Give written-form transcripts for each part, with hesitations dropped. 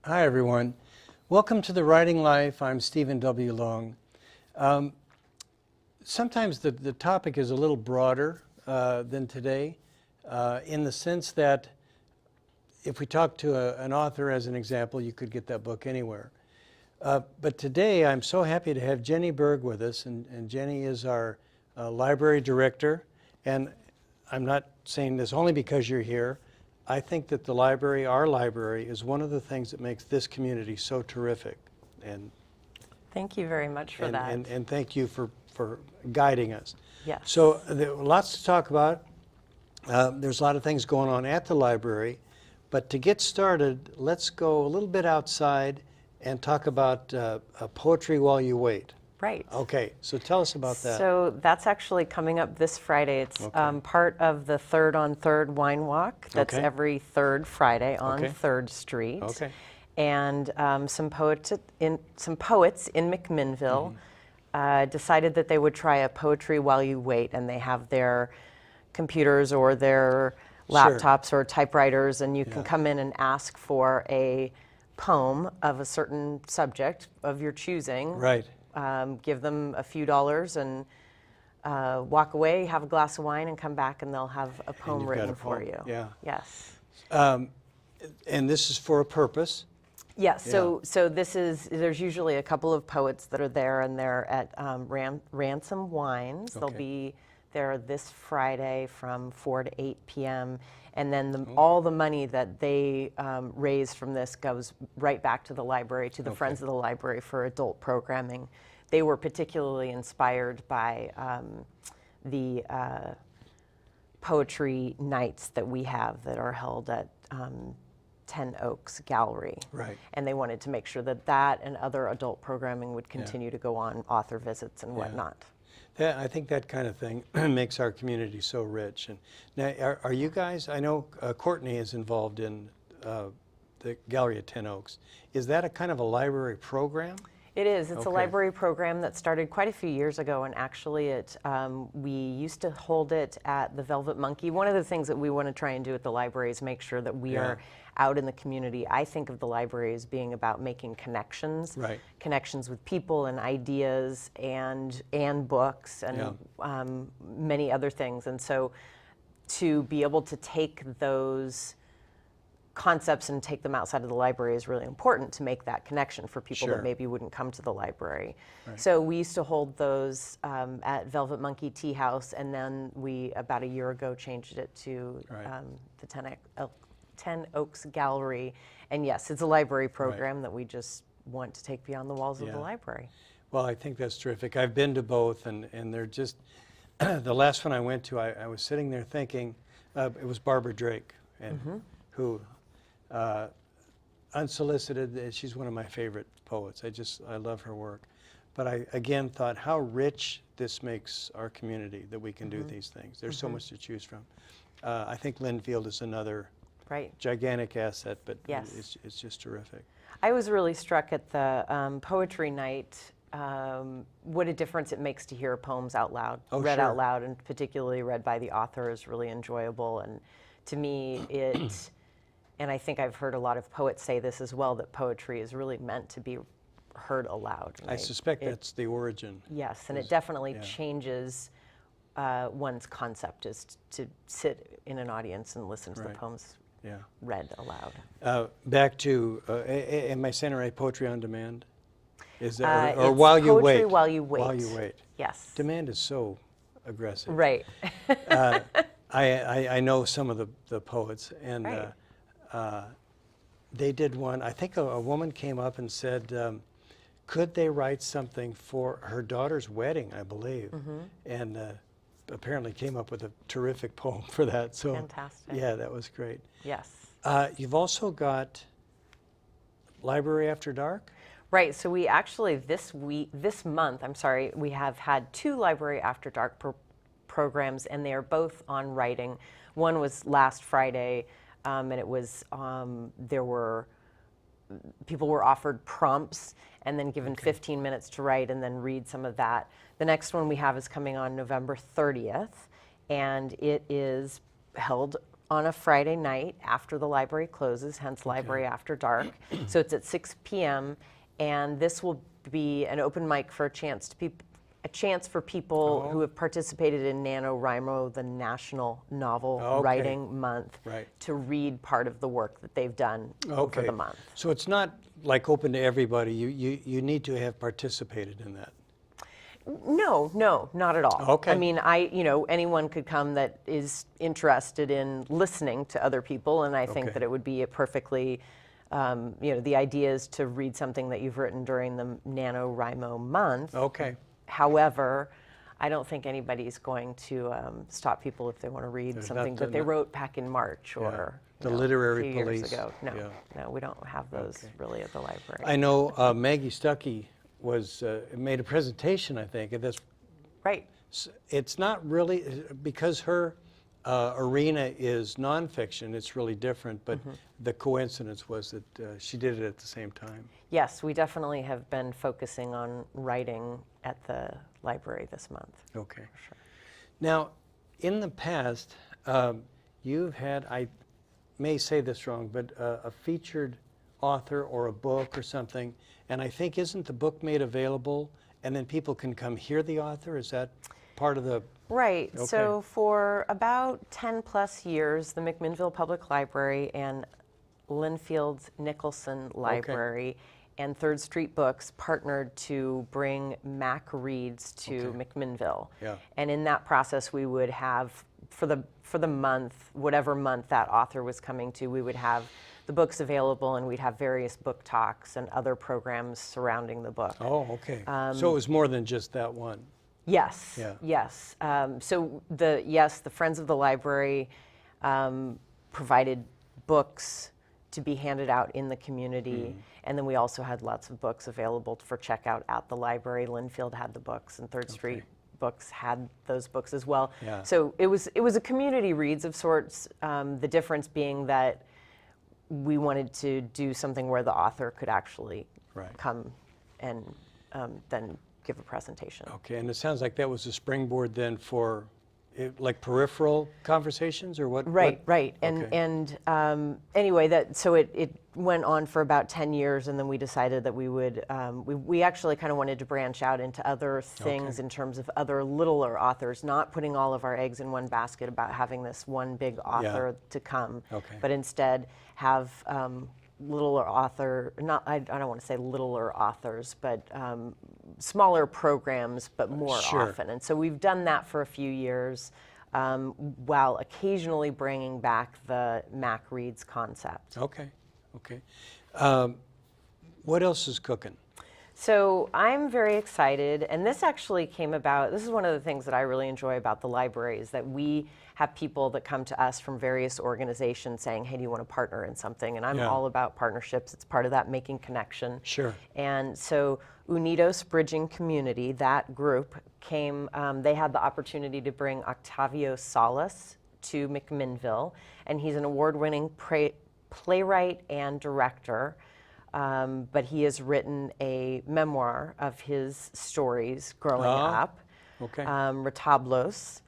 Hi, everyone. Welcome to The Writing Life. I'm Stephen W. Long. Sometimes the topic is a little broader than today in the sense that if we talk to an author as an example, you could get that book anywhere. But today I'm so happy to have Jenny Berg with us, and Jenny is our library director. And I'm not saying this only because you're here. I think that the library, our library, is one of the things that makes this community so terrific. And thank you very much for that. And thank you for guiding us. Yes. So there are lots to talk about. There's a lot of things going on at the library. But to get started, let's go a little bit outside and talk about Poetry While You Wait. Right. Okay, so tell us about that. So that's actually coming up this Friday. It's part of the Third on Third Wine Walk. That's every third Friday on 3rd Street. Okay. And some poets in McMinnville decided that they would try a Poetry While You Wait, and they have their computers or their laptops or typewriters, and you can come in and ask for a poem of a certain subject of your choosing. Right. Give them a few dollars and walk away, have a glass of wine, and come back, and they'll have a poem written for you. Yeah. Yes. And this is for a purpose. Yes. So this is, there's usually a couple of poets that are there, and they're at Ransom Wines. They'll be there this Friday from 4 to 8 p.m. And then all the money that they raise from this goes right back to the library, to the Friends of the Library for adult programming. They were particularly inspired by the poetry nights that we have that are held at 10 Oaks Gallery. Right. And they wanted to make sure that that and other adult programming would continue to go on, author visits and whatnot. I think that kind of thing makes our community so rich. And now, are you guys, I know Courtney is involved in the gallery at 10 Oaks. Is that a kind of a library program? It is. It's a library program that started quite a few years ago, and actually we used to hold it at the Velvet Monkey. One of the things that we want to try and do at the library is make sure that we are out in the community. I think of the library as being about making connections, connections with people and ideas and books and many other things. And so to be able to take those concepts and take them outside of the library is really important to make that connection for people that maybe wouldn't come to the library. So we used to hold those at Velvet Monkey Tea House, and then we, about a year ago, changed it to the 10 Oaks Gallery. And yes, it's a library program that we just want to take beyond the walls of the library. Well, I think that's terrific. I've been to both, and they're just, the last one I went to, I was sitting there thinking, it was Barbara Drake, and who, unsolicited, she's one of my favorite poets. I love her work. But I again thought how rich this makes our community that we can do these things. There's so much to choose from. I think Linfield is another gigantic asset, but it's just terrific. I was really struck at the poetry night, what a difference it makes to hear poems out loud, read out loud, and particularly read by the author is really enjoyable. And to me, and I think I've heard a lot of poets say this as well, that poetry is really meant to be heard aloud. I suspect that's the origin. Yes, and it definitely changes one's concept, is to sit in an audience and listen to the poems read aloud. Back to, am I saying it right, Poetry on Demand? Is that, or While You Wait? Poetry While You Wait. While You Wait. Yes. Demand is so aggressive. Right. I know some of the poets, and they did one. I think a woman came up and said, could they write something for her daughter's wedding, I believe, and apparently came up with a terrific poem for that. So fantastic. Yeah, that was great. Yes. You've also got Library After Dark. Right. So we actually this month, we have had 2 Library After Dark programs, and they are both on writing. One was last Friday, and it was people were offered prompts and then given 15 minutes to write and then read some of that. The next one we have is coming on November 30th, and it is held on a Friday night after the library closes, hence Library After Dark. So it's at 6 p.m. and this will be an open mic for a chance for people who have participated in NaNoWriMo, the National Novel Writing Month, to read part of the work that they've done over the month. So it's not like open to everybody. You need to have participated in that. No, not at all. Okay. I mean, anyone could come that is interested in listening to other people, and I think that it would be a perfectly, the idea is to read something that you've written during the NaNoWriMo month. Okay. However, I don't think anybody's going to stop people if they want to read something that they wrote back in March or the literary a few police. years ago. No, we don't have those really at the library. I know Maggie Stuckey made a presentation, I think, and that's right. It's not really, because her arena is nonfiction, it's really different, but the coincidence was that she did it at the same time. Yes, we definitely have been focusing on writing at the library this month. Okay. Sure. Now, in the past, you've had, I may say this wrong, but a featured author or a book or something, and I think isn't the book made available and then people can come hear the author? Is that part of the... Right. Okay. So for about 10 plus years, the McMinnville Public Library and Linfield Nicholson Library and Third Street Books partnered to bring Mac Reads to McMinnville. Yeah. And in that process, we would have, for the month, whatever month that author was coming to, we would have the books available, and we'd have various book talks and other programs surrounding the book. Oh, okay. So it was more than just that one. Yes. Yeah. Yes. So the Friends of the Library provided books to be handed out in the community, and then we also had lots of books available for checkout at the library. Linfield had the books, and Third Street Books had those books as well. Yeah. So it was a community reads of sorts. The difference being that we wanted to do something where the author could actually come and then give a presentation. Okay, and it sounds like that was a springboard then for like peripheral conversations or what? Right. Okay. And anyway, so it went on for about 10 years, and then we decided that we would, we actually kind of wanted to branch out into other things in terms of other littler authors, not putting all of our eggs in one basket about having this one big author to come, but instead have littler author, I don't want to say littler authors, but smaller programs, but more often. And so we've done that for a few years, while occasionally bringing back the Mac Reads concept. Okay. What else is cooking? So I'm very excited, and this actually came about, this is one of the things that I really enjoy about the library, is that we have people that come to us from various organizations saying, hey, do you want to partner in something? And I'm all about partnerships. It's part of that making connection. Sure. And so Unidos Bridging Community, that group came, they had the opportunity to bring Octavio Salas to McMinnville, and he's an award-winning playwright and director. But he has written a memoir of his stories growing up, Retablos,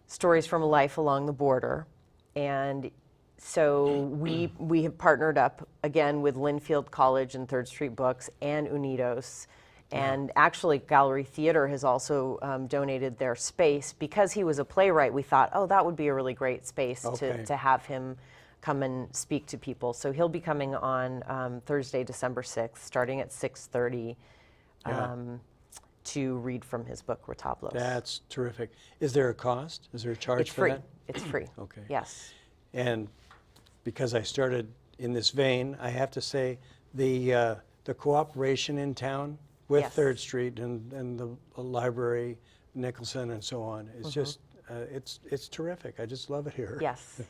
Stories from a Life Along the Border. And so we have partnered up again with Linfield College and Third Street Books and Unidos. And actually Gallery Theater has also donated their space. Because he was a playwright, we thought, oh, that would be a really great space to have him come and speak to people. So he'll be coming on Thursday, December 6th, starting at 6:30 to read from his book, Retablos. That's terrific. Is there a cost? Is there a charge for that? It's free. Okay. Yes. And because I started in this vein, I have to say the cooperation in town with Third Street and the library, Nicholson and so on, is just, it's terrific. I just love it here. Yes.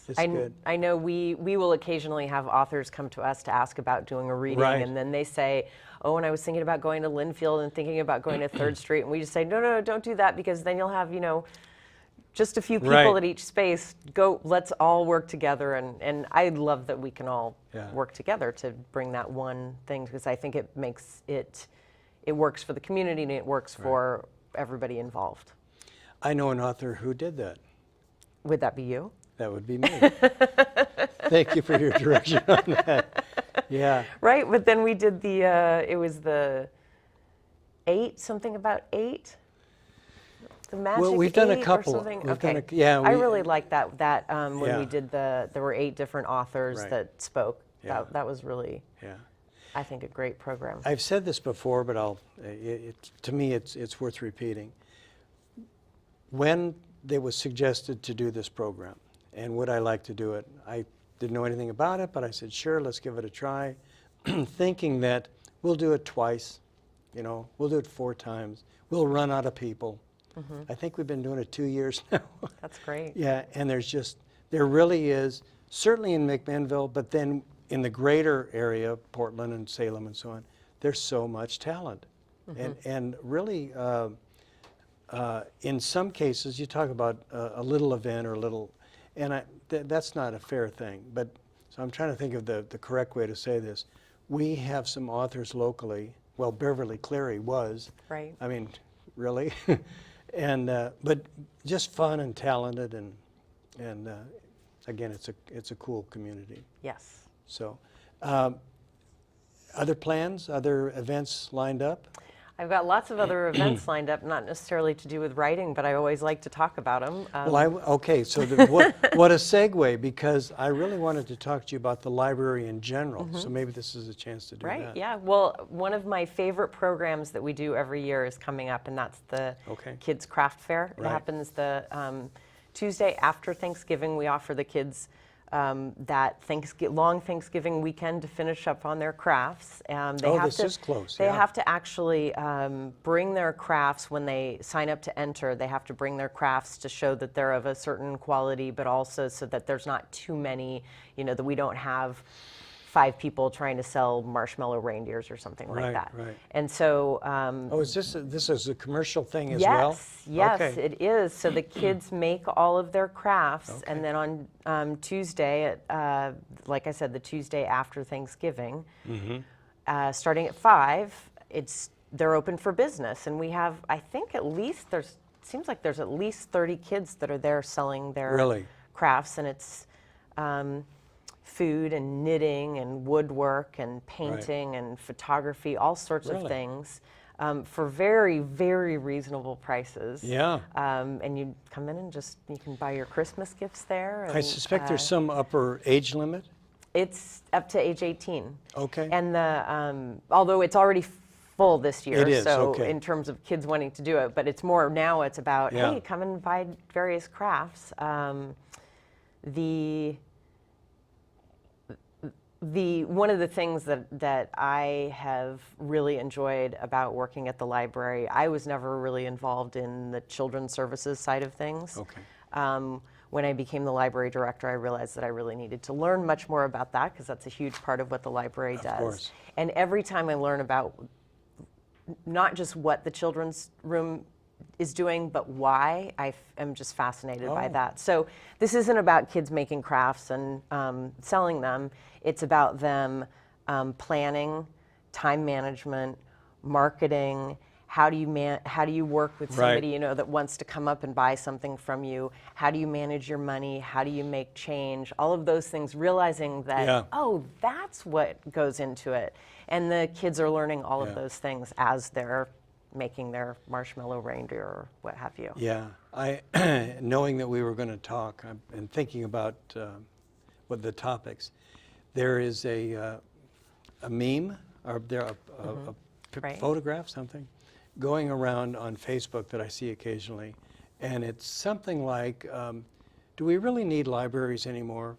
It's good. I know we will occasionally have authors come to us to ask about doing a reading, and then they say, oh, and I was thinking about going to Linfield and thinking about going to Third Street, and we just say, no, don't do that, because then you'll have, just a few people at each space. Let's all work together, and I love that we can all work together to bring that one thing, because I think it makes it works for the community and it works for everybody involved. I know an author who did that. Would that be you? That would be me. Thank you for your direction on that. Yeah. Right, but then we did it was the 8, something about 8? The Magic Well, we've done a 8 couple. or something? We've Okay. done yeah. I really liked that when Yeah. we did there were 8 different authors Right. that spoke. Yeah. That was really, Yeah. I think, a great program. I've said this before, but to me, it's worth repeating. When it was suggested to do this program, and would I like to do it, I didn't know anything about it, but I said, sure, let's give it a try, thinking that we'll do it twice, we'll do it 4 times, we'll run out of people. I think we've been doing it 2 years now. That's great. Yeah, and there really is, certainly in McMinnville, but then in the greater area, Portland and Salem and so on, there's so much talent. And really, in some cases, you talk about a little event or a little, and that's not a fair thing. But so I'm trying to think of the correct way to say this. We have some authors locally. Well, Beverly Cleary was. Right. I mean, really, and but just fun and talented, and again, it's a cool community. Yes. So, other plans, other events lined up? I've got lots of other events lined up, not necessarily to do with writing, but I always like to talk about them. Okay, so what a segue, because I really wanted to talk to you about the library in general, so maybe this is a chance to do Right, that. yeah. Well, one of my favorite programs that we do every year is coming up, and that's the Kids Craft Fair. It Right. happens the Tuesday after Thanksgiving. We offer the kids that long Thanksgiving weekend to finish up on their crafts. This is close. They Yeah. have to actually bring their crafts when they sign up to enter. They have to bring their crafts to show that they're of a certain quality, but also so that there's not too many, that we don't have 5 people trying to sell marshmallow reindeers or something like Right, that. right. And so This is a commercial thing as well? Yes, Okay. it is. So the kids make all of their crafts, Okay. and then on Tuesday, like I said, the Tuesday after Thanksgiving, starting at 5, they're open for business, and we have, I think, seems like there's at least 30 kids that are there selling their Really? crafts, and it's food and knitting and woodwork and painting and photography, all sorts of Really? things. For very, very reasonable prices. Yeah. And you come in and you can buy your Christmas gifts there. I suspect there's some upper age limit? It's up to age 18. Okay. And although it's already full this year, It is, so okay. in terms of kids wanting to do it, but it's more now it's about, Yeah. hey, come and buy various crafts. One of the things that I have really enjoyed about working at the library, I was never really involved in the children's services side of things. Okay. When I became the library director, I realized that I really needed to learn much more about that, because that's a huge part of what the library does. course. And every time I learn about not just what the children's room is doing, but why, I am just fascinated by Oh. that. So this isn't about kids making crafts and selling them. It's about them planning, time management, marketing. How do you work with somebody that wants to come up and buy something from you? How do you manage your money? How do you make change? All of those things, realizing that, Yeah. oh, that's what goes into it. And the kids are learning all of Yeah. those things as they're making their marshmallow reindeer or what have you. Yeah, knowing that we were going to talk and thinking about what the topics, there is a meme or Right. photograph, something, going around on Facebook that I see occasionally, and it's something like, do we really need libraries anymore?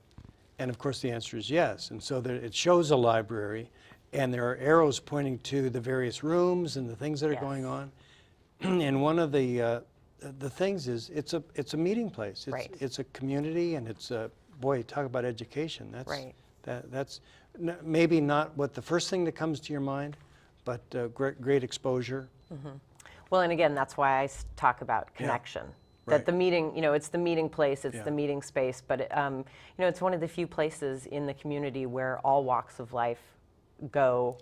And of course the answer is yes, and so it shows a library, and there are arrows pointing to the various rooms and the things that are Yes. going on. And one of the things is it's a meeting place. Right. It's a community, and it's boy, talk about education. That's Right. that's maybe not what the first thing that comes to your mind, but great exposure. Well, and again, that's why I talk about connection. Right. That the meeting, it's the meeting place, it's Yeah. the meeting space, but it's one of the few places in the community where all walks of life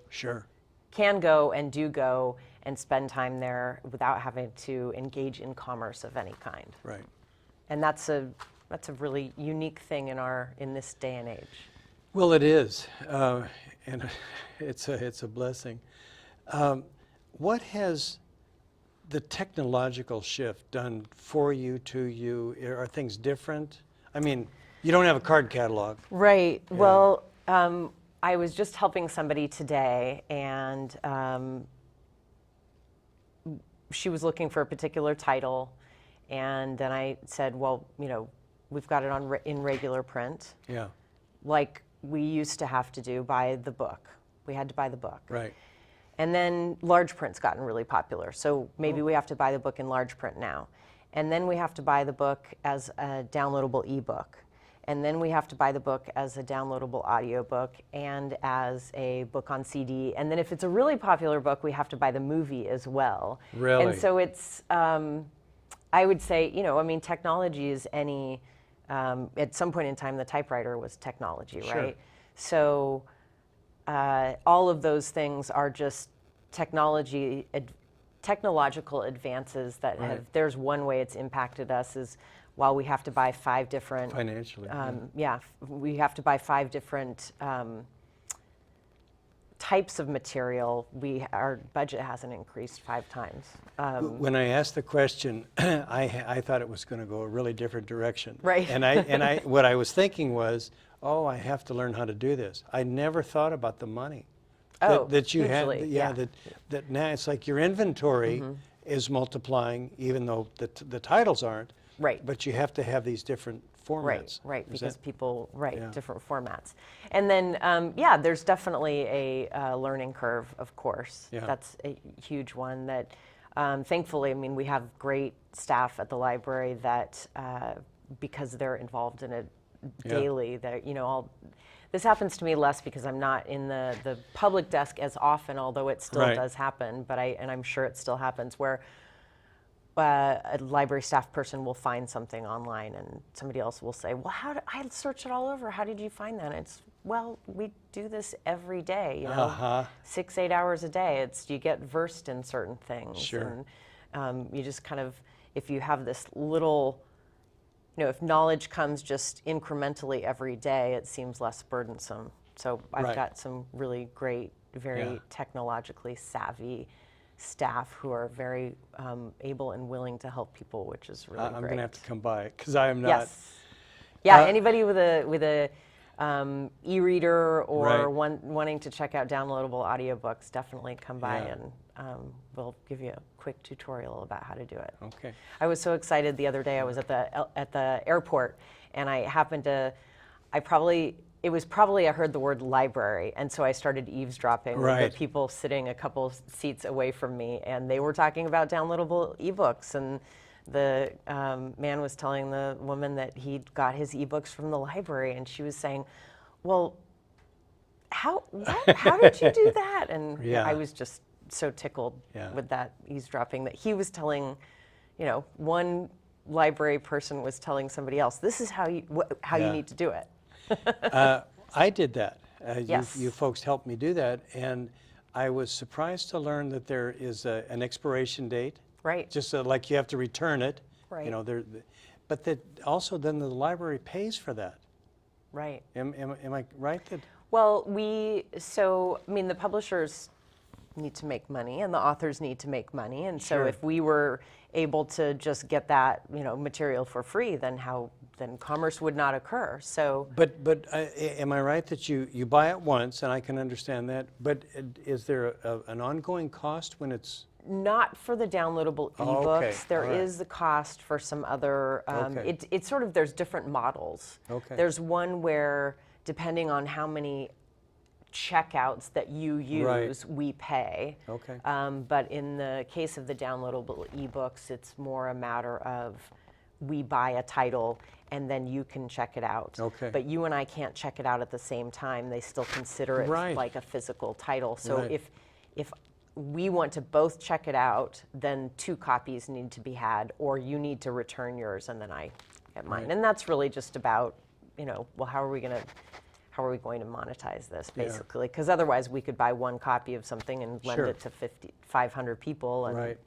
Sure. can go and do go, and spend time there without having to engage in commerce of any kind. Right. And that's a really unique thing in this day and age. Well, it is, and it's a blessing. What has the technological shift done for you, to you? Are things different? I mean, you don't have a card catalog. Right. Yeah. Well, I was just helping somebody today, and she was looking for a particular title, and then I said, well, we've got it in regular print. Yeah. Like we used to have to do, buy the book. We had to buy the book. Right. And then large print's gotten really popular. So maybe we have to buy the book in large print now. And then we have to buy the book as a downloadable ebook. And then we have to buy the book as a downloadable audiobook and as a book on CD. And then if it's a really popular book, we have to buy the movie as well. Really? And so it's, I would say, technology is any, at some point in time, the typewriter was technology, Sure. right? So all of those things are just technological advances that Right. have, there's one way it's impacted us is while we have to buy 5 different, Financially. we have to buy 5 different types of material, our budget hasn't increased 5 times. When I asked the question, I thought it was going to go a really different direction. Right. And what I was thinking was, oh, I have to learn how to do this. I never thought about the money. That you hugely, had. yeah. That now it's like your inventory is multiplying, even though the titles aren't. Right. But you have to have these different formats. Right, Is because that- people, Yeah. different formats. And then, there's definitely a learning curve, of course. Yeah. That's a huge one that, thankfully, we have great staff at the library that, because they're involved in it daily, that, this happens to me less because I'm not in the public desk as often, although it still Right. does happen, but I'm sure it still happens, where a library staff person will find something online and somebody else will say, well, I searched it all over. How did you find that? It's, well, we do this every day, 6-8 hours a day. You get versed in certain things. Sure. And you just kind of, if you have this little, if knowledge comes just incrementally every day, it seems less burdensome. So I've Right. got some really great, very Yeah. technologically savvy staff who are very able and willing to help people, which is really great. I'm going to have to come by because I am not. Yes. Yeah, anybody with a e-reader or Right. wanting to check out downloadable audiobooks, definitely come by Yeah. and we'll give you a quick tutorial about how to do it. Okay. I was so excited the other day. I was at the airport, and I happened to, I heard the word library, and so I started eavesdropping Right. with the people sitting a couple seats away from me, and they were talking about downloadable ebooks, and the man was telling the woman that he'd got his ebooks from the library, and she was saying, well, how did you do that? And Yeah. I was just so tickled Yeah. with that eavesdropping that he was telling, one library person was telling somebody else, this is how you Yeah. need to do it. I did that. Yes. You folks helped me do that, and I was surprised to learn that there is an expiration date. Right. Just like you have to return it. Right. But that also then the library pays for that. Right. Am I right? Well, the publishers need to make money and the authors need to make money. And so Sure. if we were able to just get that, material for free, then commerce would not occur. So But am I right that you buy it once, and I can understand that, but is there an ongoing cost when it's... not for the downloadable Oh, ebooks. okay. There All right. is the cost for some other, Okay. it's sort of, there's different models. Okay. There's one where, depending on how many checkouts that you use, Right. we pay. Okay. But in the case of the downloadable ebooks, it's more a matter of we buy a title and then you can check it out. Okay. But you and I can't check it out at the same time. They still consider it Right. like a physical title. So Right. if we want to both check it out, then 2 copies need to be had, or you need to return yours and then I get mine. Right. And that's really just about, well, how how are we going to monetize this, Yeah. basically? Because otherwise, we could buy one copy of something and lend Sure. it to 500 people, and, Right.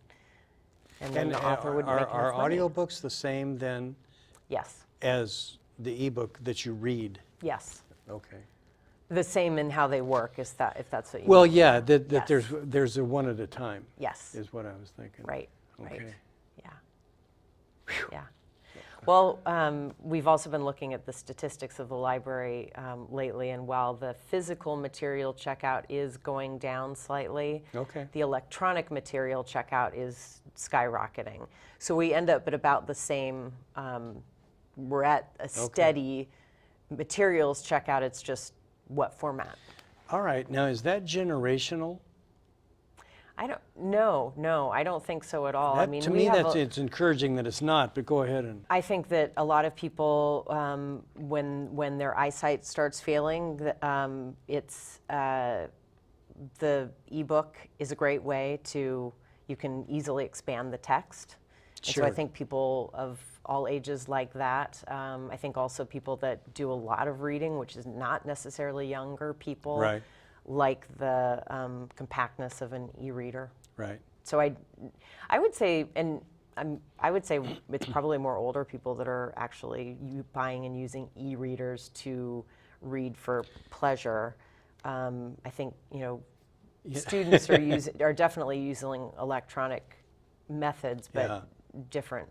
and then And the author wouldn't make are enough money. audiobooks the same then Yes, as the ebook that you read? yes. Okay. The same in how they work, is that, if that's what you Well, mean. yeah, that Yes. there's a one at a time, Yes, is what I was thinking. right, right. Okay. Yeah. Yeah. Well, we've also been looking at the statistics of the library lately, and while the physical material checkout is going down slightly, Okay. the electronic material checkout is skyrocketing. So we end up at about the same, we're at a steady materials checkout, it's just what format? All right. Now, is that generational? I don't, no, I don't think so at all. I That, mean, to we me, have that's a- it's encouraging that it's not. But go ahead and. I think that a lot of people, when their eyesight starts failing, it's the ebook is a great way to, you can easily expand the text. And so I Sure. think people of all ages like that. I think also people that do a lot of reading, which is not necessarily younger people, Right. like the compactness of an e-reader. Right. So I would say, and I would say it's probably more older people that are actually buying and using e-readers to read for pleasure. I think students are definitely using electronic methods, but Yeah. different.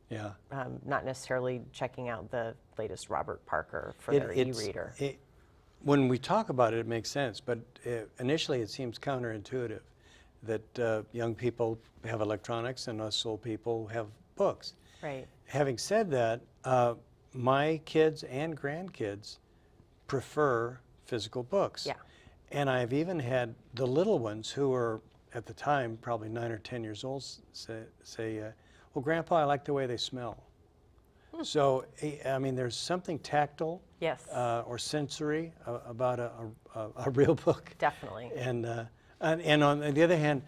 Yeah. Not necessarily checking out the latest Robert Parker for It- their it's- e-reader. When we talk about it, it makes sense. But initially, it seems counterintuitive that young people have electronics and us old people have books. Right. Having said that, my kids and grandkids prefer physical books. Yeah. And I've even had the little ones who were at the time probably 9 or 10 years old say, well, Grandpa, I like the way they smell. So, I mean, there's something tactile Yes. or sensory about a real book. Definitely. And on the other hand,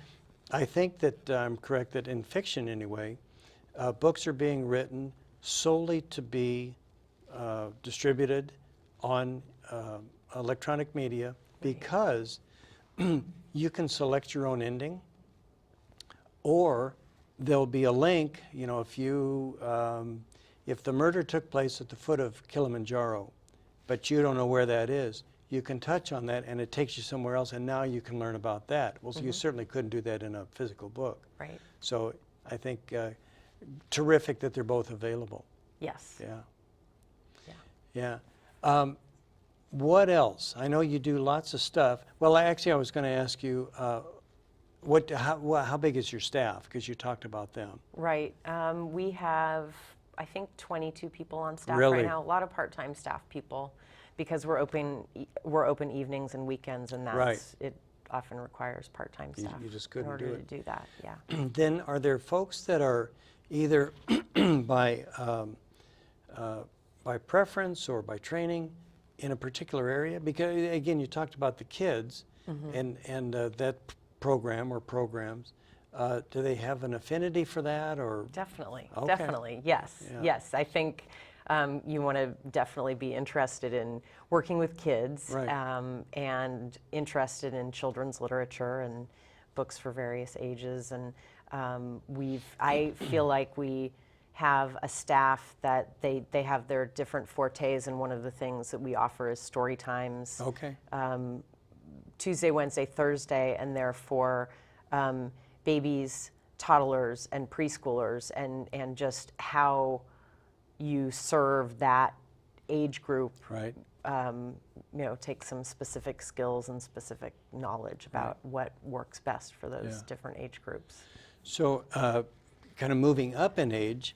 I think that I'm correct that in fiction anyway, books are being written solely to be distributed on electronic media because you can select your own ending, or there'll be a link. If the murder took place at the foot of Kilimanjaro, but you don't know where that is, you can touch on that and it takes you somewhere else, and now you can learn about that. Well, so you certainly couldn't do that in a physical book. Right. So I think terrific that they're both available. Yes. Yeah. Yeah. Yeah. What else? I know you do lots of stuff. Well, I was going to ask you, how big is your staff? Because you talked about them. Right. We have, I think, 22 people on staff Really? right now. A lot of part-time staff people, because we're open evenings and weekends, and Right. it often requires part-time You- staff you just in couldn't order do to it. do that. Yeah. Then are there folks that are either by preference or by training in a particular area? Because again, you talked about the kids and that program or programs. Do they have an affinity for that, or? Definitely. Okay. Definitely. Yes. Yeah. Yes. I think you want to definitely be interested in working with kids, Right. and interested in children's literature and books for various ages. And I feel like we have a staff that they have their different fortes, and one of the things that we offer is story times. Okay. Tuesday, Wednesday, Thursday, and they're for babies, toddlers, and preschoolers, and just how you serve that age group. Right. Take some specific skills and specific knowledge about what works best for those Yeah. different age groups. So, kind of moving up in age,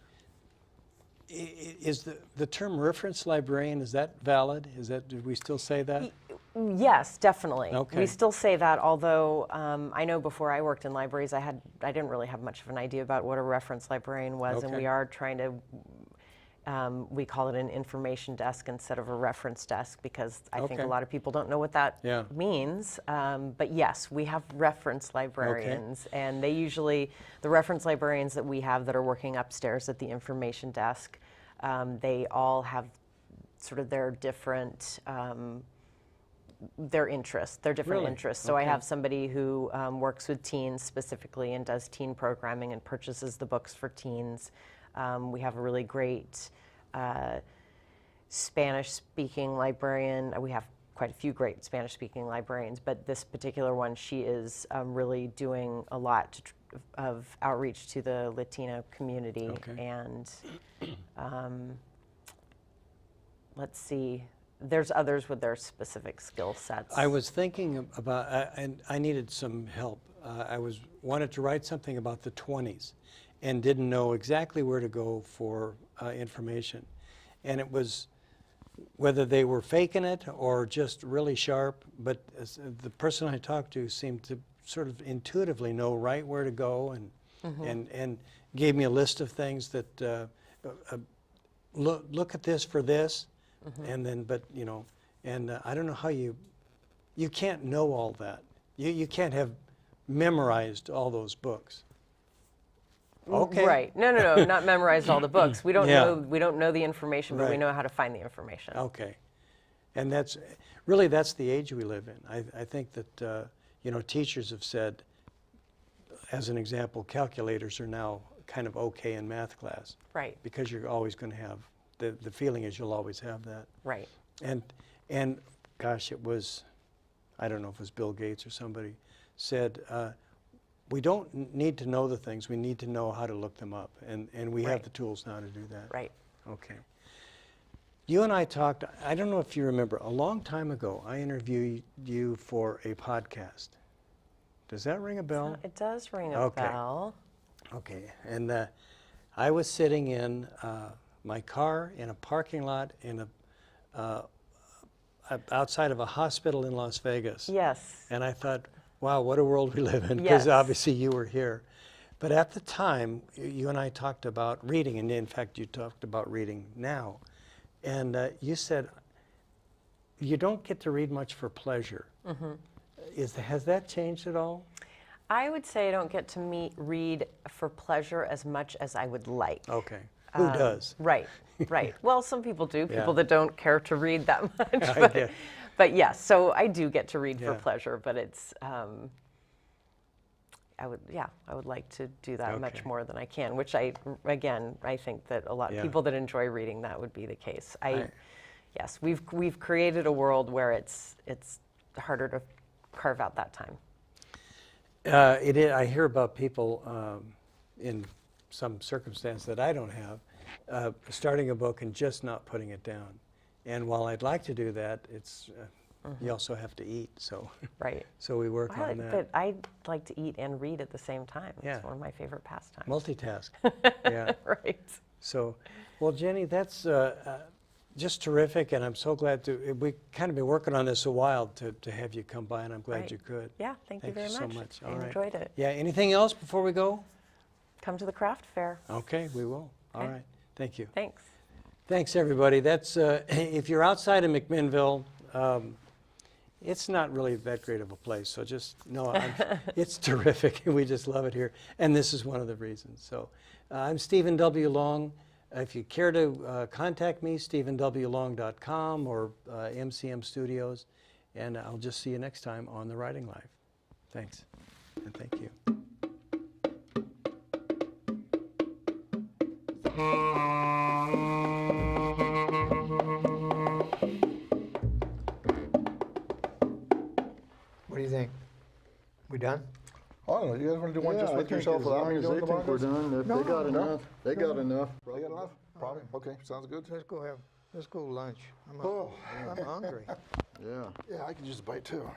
is the term reference librarian, is that valid? Do we still say that? Yes, definitely. Okay. We still say that, although I know before I worked in libraries, I didn't really have much of an idea about what a reference librarian was, and Okay. we are trying to, we call it an information desk instead of a reference desk, because I think Okay. a lot of people don't know what that Yeah. means. But yes, we have reference librarians, and the reference librarians that we have that are working upstairs at the information desk, they all have sort of their different their interests, their different Really? interests. So I Okay. have somebody who works with teens specifically and does teen programming and purchases the books for teens. We have a really great Spanish-speaking librarian. We have quite a few great Spanish-speaking librarians, but this particular one, she is really doing a lot of outreach to the Latino community. Okay. And let's see, there's others with their specific skill sets. I was thinking about, and I needed some help. Wanted to write something about the 20s and didn't know exactly where to go for information. And it was whether they were faking it or just really sharp, but the person I talked to seemed to sort of intuitively know right where to go and gave me a list of things that look at this for this, and then, but you know, and I don't know how you can't know all that. You can't have memorized all those books. Okay. Right. No, not memorized all the books. We don't Yeah. know the information, but we Right. know how to find the information. Okay. And that's the age we live in. I think that, you know, teachers have said, as an example, calculators are now kind of okay in math class. Right. Because you're always going to have, the feeling is you'll always have that. Right. And gosh, it was, I don't know if it was Bill Gates or somebody said, we don't need to know the things, we need to know how to look them up. And we have Right. the tools now to do that. Right. Okay. You and I talked, I don't know if you remember, a long time ago, I interviewed you for a podcast. Does that ring a bell? It does ring a Okay. bell. Okay. And I was sitting in my car in a parking lot in outside of a hospital in Las Vegas. Yes. And I thought, wow, what a world we live in, because Yes. obviously you were here. But at the time, you and I talked about reading, and in fact, you talked about reading now. And you said you don't get to read much for pleasure. Has that changed at all? I would say I don't get to read for pleasure as much as I would like. Okay. Who does? Right, right. Well, some people do, Yeah. people that don't care to read that much. I get- But yes, so I do get to read for Yeah. pleasure, but it's, I would like to do that much Okay. more than I can, which I think that a lot of Yeah. people that enjoy reading that would be the case. I- Yes, we've created a world where it's harder to carve out that time. It is, I hear about people in some circumstance that I don't have, starting a book and just not putting it down. And while I'd like to do that, it's you also have to eat, so Right. so we work on that. But I like to eat and read at the same time. Yeah. It's one of my favorite pastimes. Multitask. Yeah. Right. So, well, Jenny, that's just terrific, and I'm so glad we kind of been working on this a while to have you come by, and I'm glad Right. you could. Yeah, thank you very so much. much. I All right. enjoyed it. Yeah. Anything else before we go? Come to the craft fair. Okay, we will. All Okay. right. Thank you. Thanks. Thanks, everybody. That's if you're outside of McMinnville, it's not really that great of a place. So just know it's terrific. We just love it here, and this is one of the reasons. So I'm Stephen W. Long. If you care to contact me, stephenwlong.com or MCM Studios, and I'll just see you next time on The Writing Life. Thanks, and thank you. What do you think? We done? I don't know, you guys wanna do one Yeah, just I with think yourself as without long me as doing they the think we're markers? done, if No, they got no. enough, they got enough. They got enough? Probably, okay, sounds good. Let's go lunch. Oh. I'm hungry. Yeah. Yeah, I can just bite too.